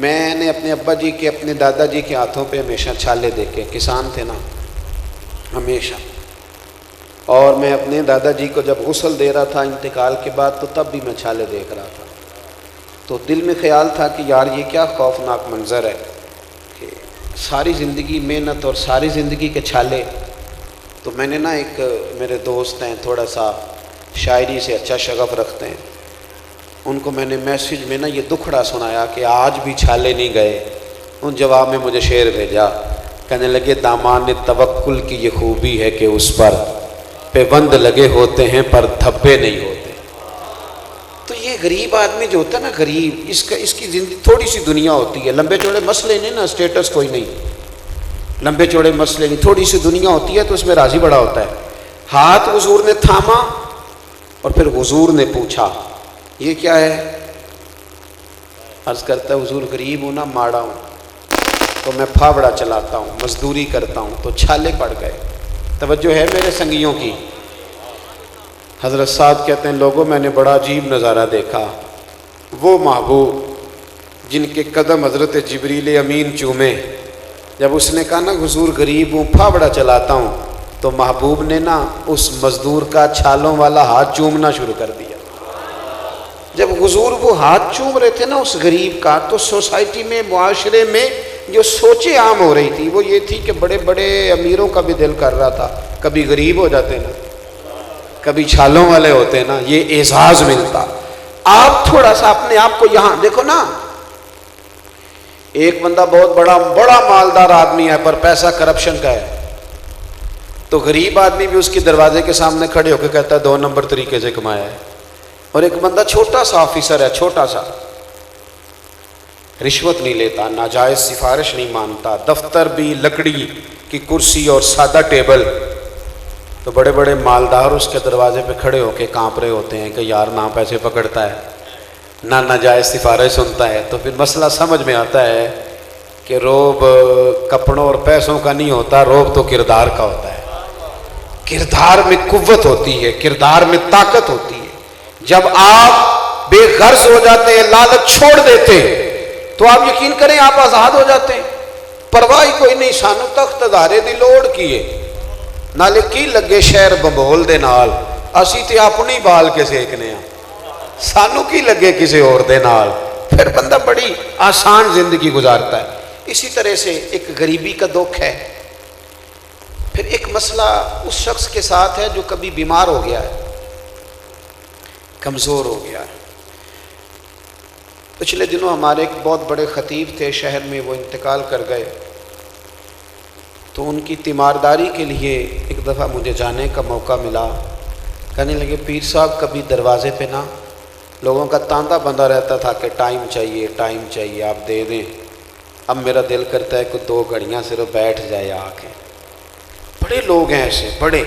[SPEAKER 2] میں نے اپنے ابا جی کے، اپنے دادا جی کے ہاتھوں پہ ہمیشہ چھالے دیکھے، کسان تھے نا ہمیشہ. اور میں اپنے دادا جی کو جب غسل دے رہا تھا انتقال کے بعد تو تب بھی میں چھالے دیکھ رہا تھا. تو دل میں خیال تھا کہ یار یہ کیا خوفناک منظر ہے کہ ساری زندگی محنت اور ساری زندگی کے چھالے. تو میں نے نا، ایک میرے دوست ہیں تھوڑا سا شاعری سے اچھا شغف رکھتے ہیں، ان کو میں نے میسج میں نا یہ دکھڑا سنایا کہ آج بھی چھالے نہیں گئے. ان جواب میں مجھے شعر بھیجا، کہنے لگے دامان توکل کی یہ خوبی ہے کہ اس پر پیبند لگے ہوتے ہیں پر دھبے نہیں ہوتے. تو یہ غریب آدمی جو ہوتا ہے نا، غریب، اس کی زندگی تھوڑی سی دنیا ہوتی ہے. لمبے چوڑے مسئلے نہیں نا، اسٹیٹس کوئی نہیں، لمبے چوڑے مسئلے نہیں، تھوڑی سی دنیا ہوتی ہے تو اس میں راضی بڑا ہوتا ہے. ہاتھ حضور نے تھاما اور پھر حضور نے پوچھا یہ کیا ہے؟ عرض کرتا ہے حضور غریب ہوں نا، ماڑا ہوں، تو میں پھاوڑا چلاتا ہوں، مزدوری کرتا ہوں، تو چھالے پڑ گئے. توجہ ہے میرے سنگیوں کی؟ حضرت سعد کہتے ہیں لوگوں میں نے بڑا عجیب نظارہ دیکھا. وہ محبوب جن کے قدم حضرت جبریل امین چومے، جب اس نے کہا نا حضور غریب ہوں، پھاوڑا چلاتا ہوں، تو محبوب نے نا اس مزدور کا چھالوں والا ہاتھ چومنا شروع کر دیا. جب حضور وہ ہاتھ چوم رہے تھے نا اس غریب کا، تو سوسائٹی میں، معاشرے میں جو سوچیں عام ہو رہی تھی وہ یہ تھی کہ بڑے بڑے امیروں کا بھی دل کر رہا تھا کبھی غریب ہو جاتے نا، کبھی چھالوں والے ہوتے نا، یہ اعزاز ملتا. آپ تھوڑا سا اپنے آپ کو یہاں دیکھو نا، ایک بندہ بہت بڑا مالدار آدمی ہے پر پیسہ کرپشن کا ہے، تو غریب آدمی بھی اس کے دروازے کے سامنے کھڑے ہو کے کہتا ہے 2 نمبر طریقے سے کمایا ہے. اور ایک بندہ چھوٹا سا آفیسر ہے، چھوٹا سا، رشوت نہیں لیتا، ناجائز سفارش نہیں مانتا، دفتر بھی لکڑی کی کرسی اور سادہ ٹیبل، تو بڑے بڑے مالدار اس کے دروازے پہ کھڑے ہو کے کانپ رہے ہوتے ہیں کہ یار نہ پیسے پکڑتا ہے نہ ناجائز سفارش سنتا ہے. تو پھر مسئلہ سمجھ میں آتا ہے کہ روب کپڑوں اور پیسوں کا نہیں ہوتا، روب تو کردار کا ہوتا ہے. کردار میں قوت ہوتی ہے، کردار میں طاقت ہوتی ہے. جب آپ بے غرض ہو جاتے ہیں، لالچ چھوڑ دیتے ہیں، تو آپ یقین کریں آپ آزاد ہو جاتے ہیں. پرواہ کوئی نہیں، سانو تخت ادارے دی لوڑ کیے نالے کی لگے شہر ببول دے نال، اسی تے اپنی بال کے سیکنے ہیں، سانو کی لگے کسی اور دے نال. پھر بندہ بڑی آسان زندگی گزارتا ہے. اسی طرح سے ایک غریبی کا دکھ ہے. پھر ایک مسئلہ اس شخص کے ساتھ ہے جو کبھی بیمار ہو گیا ہے، کمزور ہو گیا ہے. پچھلے دنوں ہمارے ایک بہت بڑے خطیب تھے شہر میں، وہ انتقال کر گئے. تو ان کی تیمارداری کے لیے ایک دفعہ مجھے جانے کا موقع ملا. کہنے لگے پیر صاحب کبھی دروازے پہ نا لوگوں کا تانتا بندہ رہتا تھا کہ ٹائم چاہیے آپ دے دیں. اب میرا دل کرتا ہے کہ 2 گھڑیاں صرف بیٹھ جائے آ کے. بڑے لوگ ہیں ایسے، بڑے،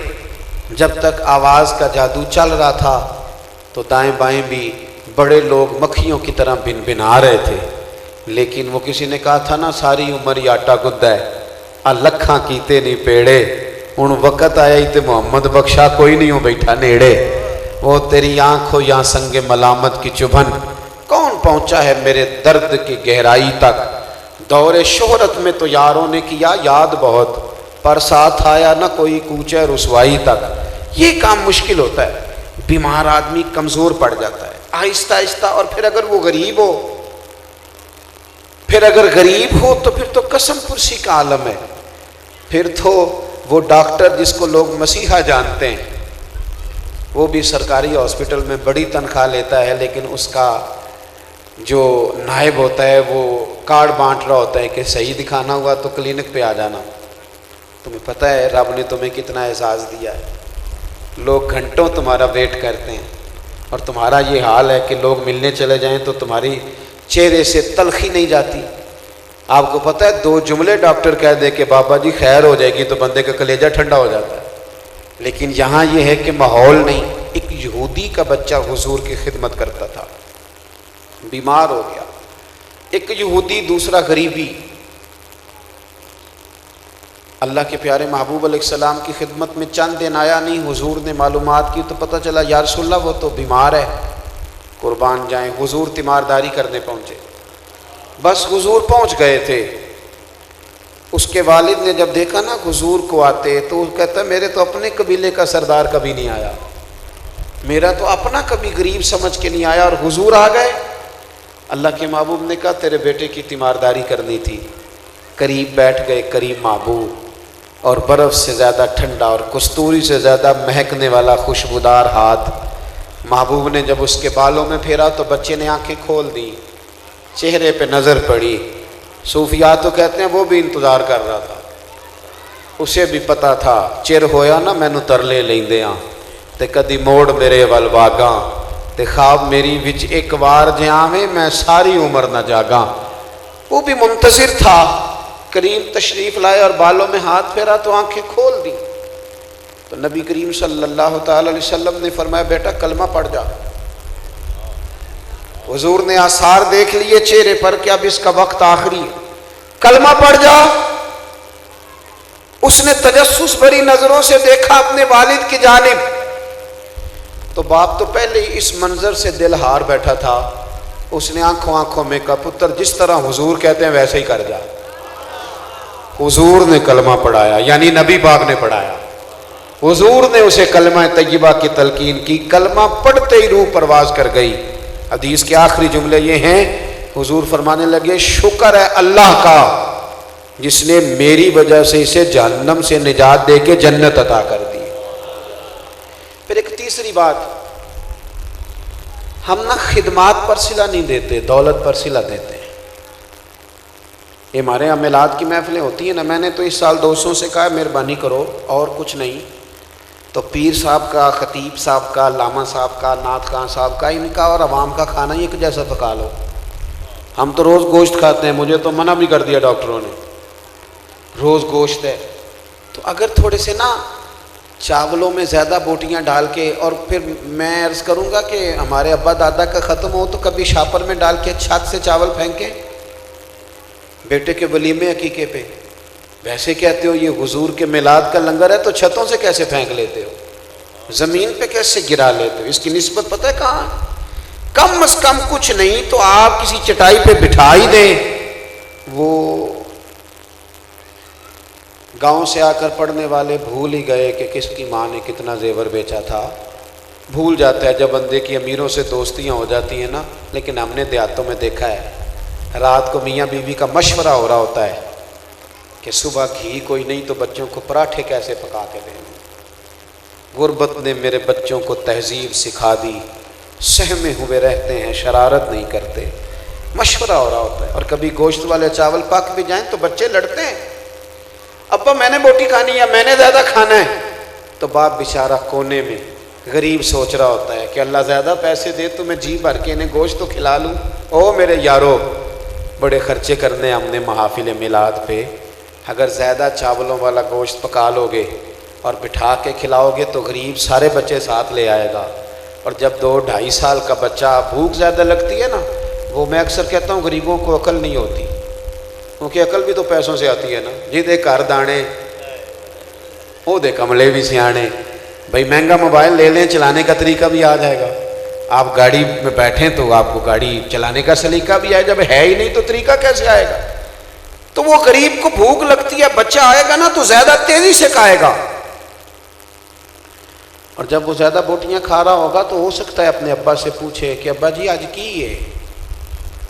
[SPEAKER 2] جب تک آواز کا جادو چل رہا تھا تو دائیں بائیں بھی بڑے لوگ مکھیوں کی طرح بن بنا رہے تھے. لیکن وہ کسی نے کہا تھا نا ساری عمر ہی آٹا گدھا ہے، لکھاں کیتے نہیں پیڑے، ہن وقت آیا ہی تے محمد بخشا کوئی نہیں ہو بیٹھا نیڑے. وہ تیری آنکھ ہو یا سنگ ملامت کی چبھن، کون پہنچا ہے میرے درد کی گہرائی تک. دور شہرت میں تو یاروں نے کیا یاد بہت، پر ساتھ آیا نہ کوئی کوچے رسوائی تک. یہ کام مشکل ہوتا ہے. بیمار آدمی کمزور پڑ جاتا ہے آہستہ آہستہ. اور پھر اگر وہ غریب ہو پھر اگر غریب ہو تو پھر تو قسم پرسی کا عالم ہے. پھر تو وہ ڈاکٹر جس کو لوگ مسیحا جانتے ہیں وہ بھی سرکاری ہاسپٹل میں بڑی تنخواہ لیتا ہے، لیکن اس کا جو نائب ہوتا ہے وہ کارڈ بانٹ رہا ہوتا ہے کہ صحیح دکھانا ہوا تو کلینک پہ آ جانا. تمہیں پتہ ہے رب نے تمہیں کتنا اعزاز دیا ہے. لوگ گھنٹوں تمہارا ویٹ کرتے ہیں اور تمہارا یہ حال ہے کہ لوگ ملنے چلے جائیں تو تمہاری چہرے سے تلخی نہیں جاتی. آپ کو پتہ ہے 2 جملے ڈاکٹر کہہ دے کہ بابا جی خیر ہو جائے گی تو بندے کا کلیجہ ٹھنڈا ہو جاتا ہے. لیکن یہاں یہ ہے کہ ماحول نہیں. ایک یہودی کا بچہ حضور کی خدمت کرتا تھا، بیمار ہو گیا. ایک یہودی، دوسرا غریبی. اللہ کے پیارے محبوب علیہ السلام کی خدمت میں چند دن آیا نہیں. حضور نے معلومات کی تو پتہ چلا یا رسول اللہ وہ تو بیمار ہے، قربان جائیں. حضور تیمارداری کرنے پہنچے. بس حضور پہنچ گئے تھے. اس کے والد نے جب دیکھا نا حضور کو آتے تو وہ کہتا ہے میرے تو اپنے قبیلے کا سردار کبھی نہیں آیا، میرا تو اپنا کبھی غریب سمجھ کے نہیں آیا اور حضور آ گئے. اللہ کے محبوب نے کہا تیرے بیٹے کی تیمارداری کرنی تھی. قریب بیٹھ گئے، قریب محبوب، اور برف سے زیادہ ٹھنڈا اور کستوری سے زیادہ مہکنے والا خوشبودار ہاتھ. محبوب نے جب اس کے بالوں میں پھیرا تو بچے نے آنکھیں کھول دی، چہرے پہ نظر پڑی. صوفیاء تو کہتے ہیں وہ بھی انتظار کر رہا تھا، اسے بھی پتا تھا چر ہویا نا مینو ترلے لیندے ہاں تے کدی موڑ میرے ول واگاں تے خواب میری وچ ایک وار جے آویں میں ساری عمر نہ جاگاں. وہ بھی منتظر تھا. کریم تشریف لائے اور بالوں میں ہاتھ پھیرا تو آنکھیں کھول دی. تو نبی کریم صلی اللہ تعالی علیہ وسلم نے فرمایا بیٹا کلمہ پڑھ جا. حضور نے آثار دیکھ لیے چہرے پر کہ اب اس کا وقت آخری ہے، کلمہ پڑھ جا. اس نے تجسس بھری نظروں سے دیکھا اپنے والد کی جانب. تو باپ تو پہلے ہی اس منظر سے دل ہار بیٹھا تھا. اس نے آنکھوں میں کہا پتر جس طرح حضور کہتے ہیں ویسے ہی کر جا. حضور نے کلمہ پڑھایا، یعنی نبی پاک نے پڑھایا. حضور نے اسے کلمہ طیبہ کی تلقین کی. کلمہ پڑھتے ہی روح پرواز کر گئی. حدیث کے آخری جملے یہ ہیں، حضور فرمانے لگے شکر ہے اللہ کا جس نے میری وجہ سے اسے جہنم سے نجات دے کے جنت عطا کر دی. پھر ایک تیسری بات، ہم نہ خدمات پر صلہ نہیں دیتے، دولت پر صلہ دیتے ہیں. یہ ہمارے یہاں میلاد کی محفلیں ہوتی ہیں نا، میں نے تو اس سال دوستوں سے کہا مہربانی کرو اور کچھ نہیں تو پیر صاحب کا، خطیب صاحب کا، علامہ صاحب کا، نعت خان صاحب کا، ان کا اور عوام کا کھانا ایک جیسا پکا لو. ہم تو روز گوشت کھاتے ہیں، مجھے تو منع بھی کر دیا ڈاکٹروں نے، روز گوشت ہے. تو اگر تھوڑے سے نا چاولوں میں زیادہ بوٹیاں ڈال کے، اور پھر میں عرض کروں گا کہ ہمارے ابا دادا کا ختم ہو تو کبھی شاپر میں ڈال کے چھت سے چاول پھینکیں بیٹے کے ولیمے عقیقے پہ. ویسے کہتے ہو یہ حضور کے میلاد کا لنگر ہے تو چھتوں سے کیسے پھینک لیتے ہو، زمین پہ کیسے گرا لیتے ہو؟ اس کی نسبت پتہ ہے کہاں ہے؟ کم از کم کچھ نہیں تو آپ کسی چٹائی پہ بٹھا ہی دیں. وہ گاؤں سے آ کر پڑھنے والے بھول ہی گئے کہ کس کی ماں نے کتنا زیور بیچا تھا. بھول جاتا ہے جب بندے کی امیروں سے دوستیاں ہو جاتی ہیں نا. لیکن ہم نے دیہاتوں میں دیکھا ہے رات کو میاں بیوی کا مشورہ ہو رہا ہوتا ہے کہ صبح گھی کوئی نہیں تو بچوں کو پراٹھے کیسے پکا کے دیں. غربت نے میرے بچوں کو تہذیب سکھا دی، سہمے ہوئے رہتے ہیں، شرارت نہیں کرتے. مشورہ ہو رہا ہوتا ہے. اور کبھی گوشت والے چاول پک بھی جائیں تو بچے لڑتے ہیں، ابا میں نے بوٹی کھانی ہے، میں نے زیادہ کھانا ہے. تو باپ بیچارہ کونے میں غریب سوچ رہا ہوتا ہے کہ اللہ زیادہ پیسے دے تو میں جی بھر کے انہیں گوشت تو کھلا لوں. او میرے یارو، بڑے خرچے کرنے ہم نے محافل میلاد پہ، اگر زیادہ چاولوں والا گوشت پکا لو گے اور بٹھا کے کھلاؤ گے تو غریب سارے بچے ساتھ لے آئے گا. اور جب 2-2.5 سال کا بچہ بھوک زیادہ لگتی ہے نا، وہ میں اکثر کہتا ہوں غریبوں کو عقل نہیں ہوتی، کیونکہ عقل بھی تو پیسوں سے آتی ہے نا. جی دے کر دانے وہ دے کملے بھی سیانے. بھائی مہنگا موبائل لے لیں، چلانے کا طریقہ بھی آ جائے گا. آپ گاڑی میں بیٹھیں تو آپ کو گاڑی چلانے کا سلیقہ بھی آئے. جب ہے ہی نہیں تو طریقہ کیسے آئے گا؟ تو وہ غریب کو بھوک لگتی ہے، بچہ آئے گا نا تو زیادہ تیزی سے کھائے گا. اور جب وہ زیادہ بوٹیاں کھا رہا ہوگا تو ہو سکتا ہے اپنے ابا سے پوچھے کہ ابا جی آج کی ہے،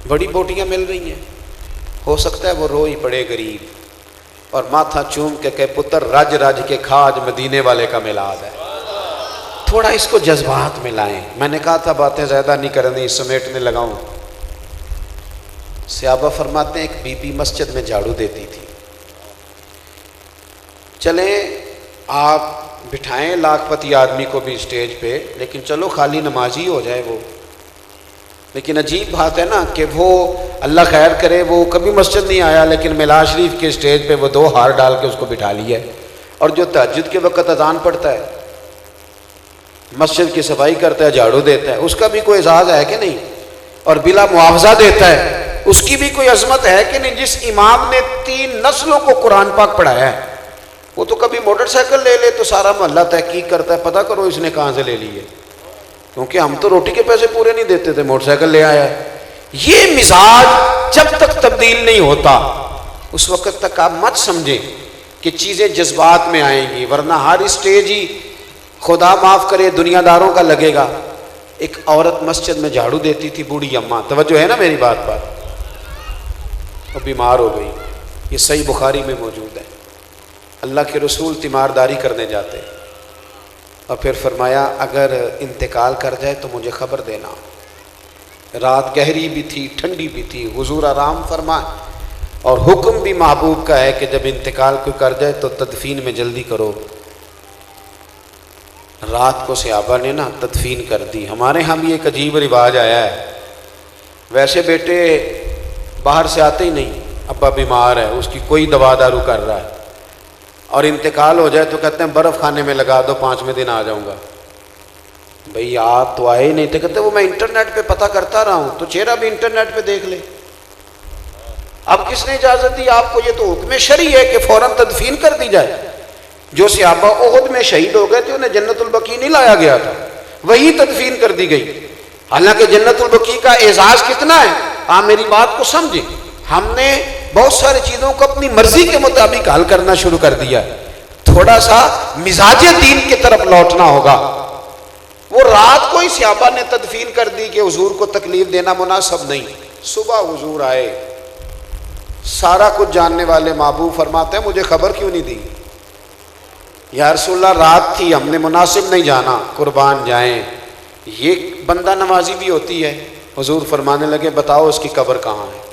[SPEAKER 2] بڑی بوٹیاں مل رہی ہیں. ہو سکتا ہے وہ رو ہی پڑے غریب اور ماتھا چوم کے کہ پتر رج رج کے کھاج مدینے والے کا میلاد ہے. تھوڑا اس کو جذبات میں لائیں. میں نے کہا تھا باتیں زیادہ نہیں کرنی، سمیٹنے لگاؤں. صحابہ فرماتے ہیں ایک بی بی مسجد میں جھاڑو دیتی تھی. چلیں آپ بٹھائیں لاکھ پتی آدمی کو بھی اسٹیج پہ، لیکن چلو خالی نمازی ہو جائے وہ. لیکن عجیب بات ہے نا کہ وہ اللہ خیر کرے وہ کبھی مسجد نہیں آیا، لیکن میلاد شریف کے اسٹیج پہ وہ 2 ہار ڈال کے اس کو بٹھا لیا ہے. اور جو تہجد کے وقت اذان پڑھتا ہے، مسجد کی صفائی کرتا ہے، جھاڑو دیتا ہے، اس کا بھی کوئی اعزاز ہے کہ نہیں؟ اور بلا معاوضہ دیتا ہے، اس کی بھی کوئی عظمت ہے کہ نہیں؟ جس امام نے 3 نسلوں کو قرآن پاک پڑھایا ہے، وہ تو کبھی موٹر سائیکل لے لے تو سارا محلہ تحقیق کرتا ہے پتہ کرو اس نے کہاں سے لے لی ہے، کیونکہ ہم تو روٹی کے پیسے پورے نہیں دیتے تھے، موٹر سائیکل لے آیا ہے. یہ مزاج جب تک تبدیل نہیں ہوتا اس وقت تک آپ مت سمجھیں کہ چیزیں جذبات میں آئیں گی، ورنہ ہر اسٹیج ہی خدا معاف کرے دنیا داروں کا لگے گا. ایک عورت مسجد میں جھاڑو دیتی تھی، بوڑھی اماں، توجہ ہے نا میری بات پر، وہ بیمار ہو گئی. یہ صحیح بخاری میں موجود ہے. اللہ کے رسول تیمارداری کرنے جاتے اور پھر فرمایا اگر انتقال کر جائے تو مجھے خبر دینا. رات گہری بھی تھی، ٹھنڈی بھی تھی، حضور آرام فرمائے. اور حکم بھی محبوب کا ہے کہ جب انتقال کوئی کر جائے تو تدفین میں جلدی کرو. رات کو صحابہ نے نا تدفین کر دی. ہمارے ہاں بھی ایک عجیب رواج آیا ہے، ویسے بیٹے باہر سے آتے ہی نہیں، ابا بیمار ہے، اس کی کوئی دوا دارو کر رہا ہے، اور انتقال ہو جائے تو کہتے ہیں برف خانے میں لگا دو، 5ویں دن آ جاؤں گا. بھئی آپ تو آئے ہی نہیں تھے. کہتے وہ میں انٹرنیٹ پہ پتہ کرتا رہا ہوں. تو چہرہ بھی انٹرنیٹ پہ دیکھ لے. اب کس نے اجازت دی آپ کو؟ یہ تو حکم شرعی ہے کہ فوراً تدفین کر دی جائے. جو صحابہ احد میں شہید ہو گئے تھے انہیں جنت البقیع نہیں لایا گیا تھا، وہی تدفین کر دی گئی. حالانکہ جنت البقیع کا اعزاز کتنا ہے، آپ میری بات کو سمجھیں. ہم نے بہت ساری چیزوں کو اپنی مرضی کے مطابق حل کرنا شروع کر دیا. تھوڑا سا مزاج دین کی طرف لوٹنا ہوگا. وہ رات کو ہی صحابہ نے تدفین کر دی کہ حضور کو تکلیف دینا مناسب نہیں. صبح حضور آئے، سارا کچھ جاننے والے محبوب فرماتے ہیں مجھے خبر کیوں نہیں دی؟ یا رسول اللہ رات تھی، ہم نے مناسب نہیں جانا. قربان جائیں، یہ بندہ نوازی بھی ہوتی ہے. حضور فرمانے لگے بتاؤ اس کی قبر کہاں ہے.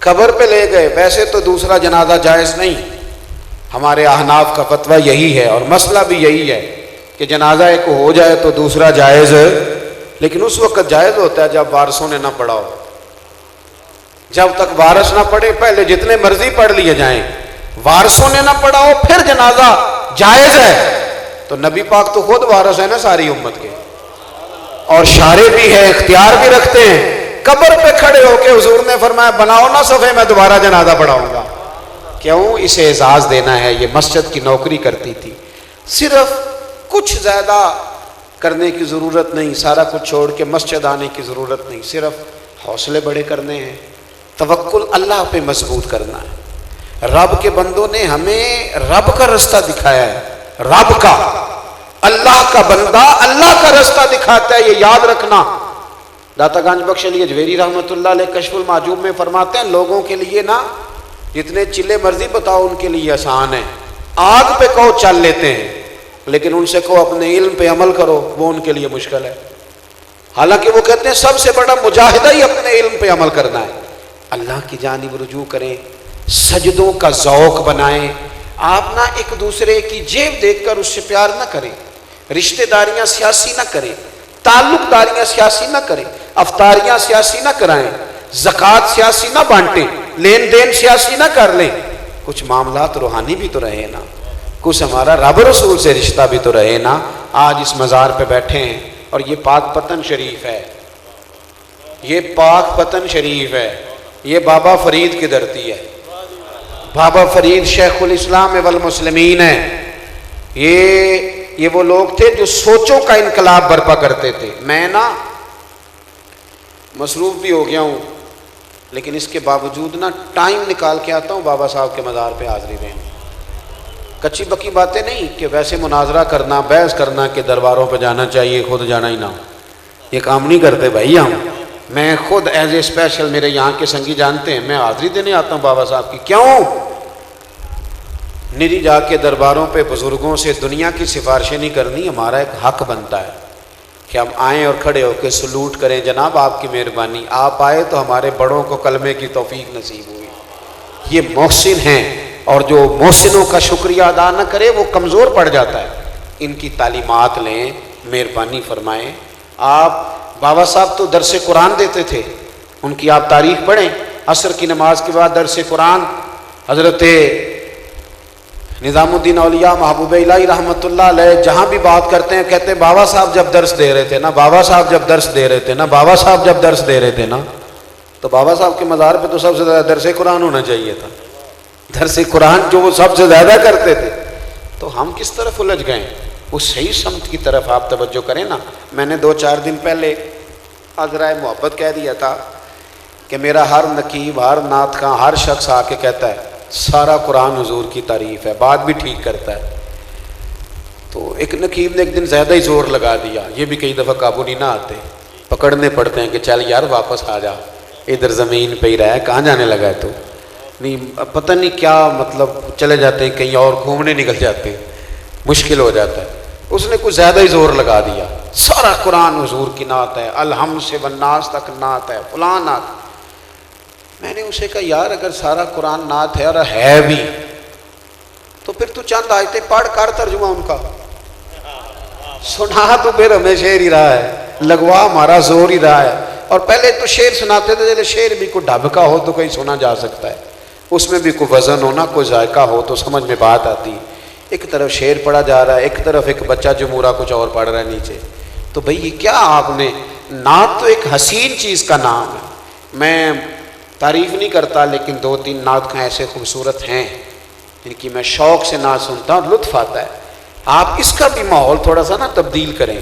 [SPEAKER 2] قبر پہ لے گئے. ویسے تو دوسرا جنازہ جائز نہیں، ہمارے احناف کا فتویٰ یہی ہے اور مسئلہ بھی یہی ہے کہ جنازہ ایک ہو جائے تو دوسرا جائز، لیکن اس وقت جائز ہوتا ہے جب وارثوں نے نہ پڑھا ہو. جب تک وارث نہ پڑھے پہلے جتنے مرضی پڑھ لیے جائیں، وارثوں نے نہ پڑھا ہو پھر جنازہ جائز ہے. تو نبی پاک تو خود وارث ہے نا ساری امت کے، اور شارع بھی ہے، اختیار بھی رکھتے ہیں. قبر پہ کھڑے ہو کے حضور نے فرمایا بناؤ نہ صفحے، میں دوبارہ جنازہ پڑھاؤں گا. کیوں؟ اسے اعزاز دینا ہے. یہ مسجد کی نوکری کرتی تھی. صرف کچھ زیادہ کرنے کی ضرورت نہیں، سارا کچھ چھوڑ کے مسجد آنے کی ضرورت نہیں. صرف حوصلے بڑے کرنے ہیں، توکل اللہ پہ مضبوط کرنا ہے. رب کے بندوں نے ہمیں رب کا رستہ دکھایا ہے. رب کا، اللہ کا بندہ اللہ کا رستہ دکھاتا ہے، یہ یاد رکھنا. داتا گنج بخش علی اجویری رحمۃ اللہ علیہ کشف المعجوب میں فرماتے ہیں لوگوں کے لیے نا جتنے چلے مرضی بتاؤ ان کے لیے آسان ہے. آگ پہ کہو چل لیتے ہیں، لیکن ان سے کہو اپنے علم پہ عمل کرو، وہ ان کے لیے مشکل ہے. حالانکہ وہ کہتے ہیں سب سے بڑا مجاہدہ ہی اپنے علم پہ عمل کرنا ہے. اللہ کی جانب رجوع کریں، سجدوں کا ذوق بنائیں. آپ نہ ایک دوسرے کی جیب دیکھ کر اس سے پیار نہ کریں، رشتہ داریاں سیاسی نہ کریں، تعلق داریاں سیاسی نہ کریں، افطاریاں سیاسی نہ کرائیں، زکوٰۃ سیاسی نہ بانٹیں، لین دین سیاسی نہ کر لیں. کچھ معاملات روحانی بھی تو رہے نا، کچھ ہمارا رب رسول سے رشتہ بھی تو رہے نا. آج اس مزار پہ بیٹھے ہیں اور یہ پاک پتن شریف ہے، یہ پاک پتن شریف ہے، یہ بابا فرید کی دھرتی ہے. بابا فرید شیخ الاسلام والمسلمین ہے. یہ وہ لوگ تھے جو سوچوں کا انقلاب برپا کرتے تھے. میں نا مصروف بھی ہو گیا ہوں، لیکن اس کے باوجود نا ٹائم نکال کے آتا ہوں بابا صاحب کے مزار پہ حاضری دیں. کچی بکی باتیں نہیں کہ ویسے مناظرہ کرنا، بحث کرنا کہ درباروں پہ جانا چاہیے، خود جانا ہی نہ ہو. یہ کام نہیں کرتے بھائی ہم. میں خود ایز اے اسپیشل، میرے یہاں کے سنگی جانتے ہیں، میں حاضری دینے آتا ہوں بابا صاحب کی. کیوں؟ نری جا کے درباروں پہ بزرگوں سے دنیا کی سفارشیں نہیں کرنی. ہمارا ایک حق بنتا ہے کہ ہم آئیں اور کھڑے ہو کے سلوٹ کریں، جناب آپ کی مہربانی، آپ آئے تو ہمارے بڑوں کو کلمے کی توفیق نصیب ہوئی. یہ محسن ہیں، اور جو محسنوں کا شکریہ ادا نہ کرے وہ کمزور پڑ جاتا ہے. ان کی تعلیمات لیں، مہربانی فرمائیں. آپ بابا صاحب تو درس قرآن دیتے تھے، ان کی آپ تاریخ پڑھیں. عصر کی نماز کے بعد درس قرآن حضرت نظام الدین اولیاء محبوب الہی رحمۃ اللہ علیہ جہاں بھی بات کرتے ہیں کہتے ہیں بابا صاحب جب درس دے رہے تھے نا، بابا صاحب جب درس دے رہے تھے نا، بابا صاحب جب درس دے رہے تھے نا. تو بابا صاحب کے مزار پہ تو سب سے زیادہ درس قرآن ہونا چاہیے تھا. درس قرآن جو وہ سب سے زیادہ کرتے تھے. تو ہم کس طرف الجھ گئے؟ اس صحیح سمت کی طرف آپ توجہ کریں نا. میں نے 2-4 دن پہلے عذرائے محبت کہہ دیا تھا کہ میرا ہر نقیب، ہر نعت خواں، ہر شخص آ کے کہتا ہے سارا قرآن حضور کی تعریف ہے، بات بھی ٹھیک کرتا ہے. تو ایک نقیب نے ایک دن زیادہ ہی زور لگا دیا. یہ بھی کئی دفعہ قابو نہیں نہ آتے، پکڑنے پڑتے ہیں کہ چل یار واپس آ جا، ادھر زمین پہ ہی رہا ہے، کہاں جانے لگا ہے تو نہیں، پتہ نہیں کیا مطلب، چلے جاتے ہیں کہیں اور گھومنے نکل جاتے ہیں، مشکل ہو جاتا ہے. اس نے کچھ زیادہ ہی زور لگا دیا، سارا قرآن حضور کی نعت ہے، الحمد سے والناس تک نعت ہے، فلاں نعت. میں نے اسے کہا یار اگر سارا قرآن نعت ہے اور ہے بھی تو پھر تو چند آیتیں پڑھ کر ترجمہ ان کا سنا. تو پھر ہمیں شعر ہی رہا ہے، لگوا ہمارا زور ہی رہا ہے. اور پہلے تو شعر سناتے تھے، جیسے شعر بھی کوئی ڈھب کا ہو تو کہیں سنا جا سکتا ہے، اس میں بھی کوئی وزن ہونا، کوئی ذائقہ ہو تو سمجھ میں بات آتی ہے. ایک طرف شعر پڑھا جا رہا ہے، ایک طرف ایک بچہ جمورہ کچھ اور پڑھ رہا ہے نیچے. تو بھئی یہ کیا آپ نے، نعت تو ایک حسین چیز کا نام ہے. میں تعریف نہیں کرتا لیکن 2-3 نعت خواں ایسے خوبصورت ہیں جن کی میں شوق سے نعت سنتا ہوں، لطف آتا ہے. آپ اس کا بھی ماحول تھوڑا سا نا تبدیل کریں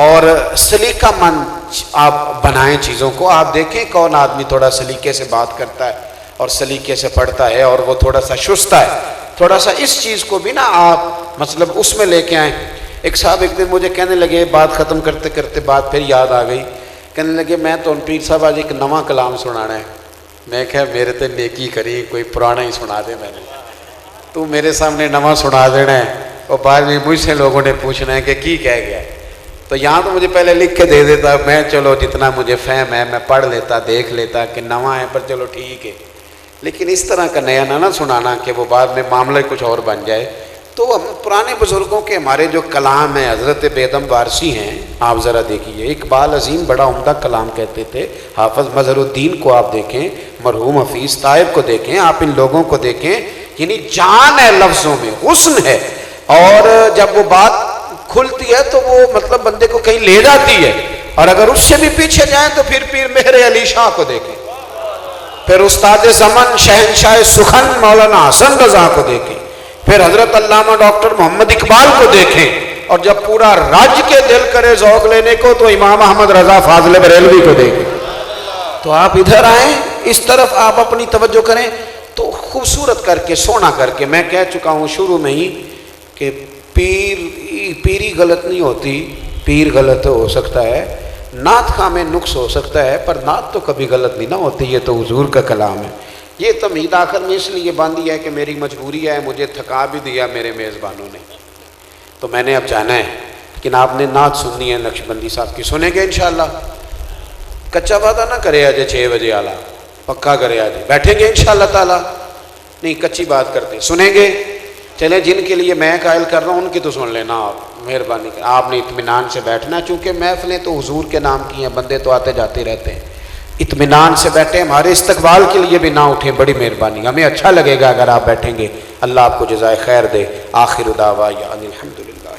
[SPEAKER 2] اور سلیقہ مند آپ بنائیں چیزوں کو. آپ دیکھیں کون آدمی تھوڑا سلیقے سے بات کرتا ہے اور سلیقے سے پڑھتا ہے اور وہ تھوڑا سا شستہ ہے. تھوڑا سا اس چیز کو بھی نا آپ مطلب اس میں لے کے آئیں. ایک صاحب ایک دن مجھے کہنے لگے، بات ختم کرتے کرتے بات پھر یاد آ گئی، کہنے لگے میں تو پیر صاحب آج ایک نواں کلام سنانا ہے. میں کہا میرے تے نیکی کری، کوئی پرانا ہی سنا دے. میں نے تو میرے سامنے نواں سنا دینا ہے اور بعد میں مجھ سے لوگوں نے پوچھنا ہے کہ کی کہہ گیا. تو یہاں تو مجھے پہلے لکھ کے دے دیتا، میں چلو جتنا مجھے فہم ہے میں پڑھ لیتا، دیکھ لیتا کہ نواں ہے پر چلو ٹھیک ہے. لیکن اس طرح کا نیا نہ سنانا کہ وہ بعد میں معاملہ کچھ اور بن جائے. تو ہم پرانے بزرگوں کے ہمارے جو کلام ہیں، حضرت بیدم وارسی ہیں، آپ ذرا دیکھیے. اقبال عظیم بڑا عمدہ کلام کہتے تھے. حافظ مظہر الدین کو آپ دیکھیں، مرحوم حفیظ طائب کو دیکھیں، آپ ان لوگوں کو دیکھیں. یعنی جان ہے لفظوں میں، حسن ہے، اور جب وہ بات کھلتی ہے تو وہ مطلب بندے کو کہیں لے جاتی ہے. اور اگر اس سے بھی پیچھے جائیں تو پھر پیر مہر علی شاہ کو دیکھیں، پھر استاد زمن شہنشاہ سخن مولانا حسن رضا کو دیکھیں، پھر حضرت علامہ ڈاکٹر محمد اقبال کو دیکھیں، اور جب پورا راج کے دل کرے ذوق لینے کو تو امام احمد رضا فاضل بریلوی کو دیکھیں. تو آپ ادھر آئیں، اس طرف آپ اپنی توجہ کریں تو خوبصورت کر کے، سونا کر کے. میں کہہ چکا ہوں شروع میں ہی کہ پیری غلط نہیں ہوتی، پیر غلط ہو سکتا ہے، نعت خواں میں نقص ہو سکتا ہے، پر نعت تو کبھی غلط نہیں نہ ہوتی. یہ تو حضور کا کلام ہے. یہ تمہید آخر میں اس لیے باندھی ہے کہ میری مجبوری ہے، مجھے تھکا بھی دیا میرے میزبانوں نے، تو میں نے اب جانا ہے. لیکن آپ نے نعت سننی ہے نقشبندی صاحب کی، سنیں گے انشاءاللہ. کچا وعدہ نہ کرے آج 6 بجے آلا، پکا کرے آج، بیٹھیں گے انشاءاللہ تعالی. نہیں کچی بات کرتے، سنیں گے. چلیں جن کے لیے میں قائل کر رہا ہوں ان کی تو سن لینا آپ، مہربانی کر. آپ نے اطمینان سے بیٹھنا، چونکہ محفلیں تو حضور کے نام کی ہیں، بندے تو آتے جاتے رہتے ہیں. اطمینان سے بیٹھیں، ہمارے استقبال کے لیے بھی نہ اٹھیں، بڑی مہربانی. ہمیں اچھا لگے گا اگر آپ بیٹھیں گے. اللہ آپ کو جزائے خیر دے. آخر دعوانا الحمدللہ.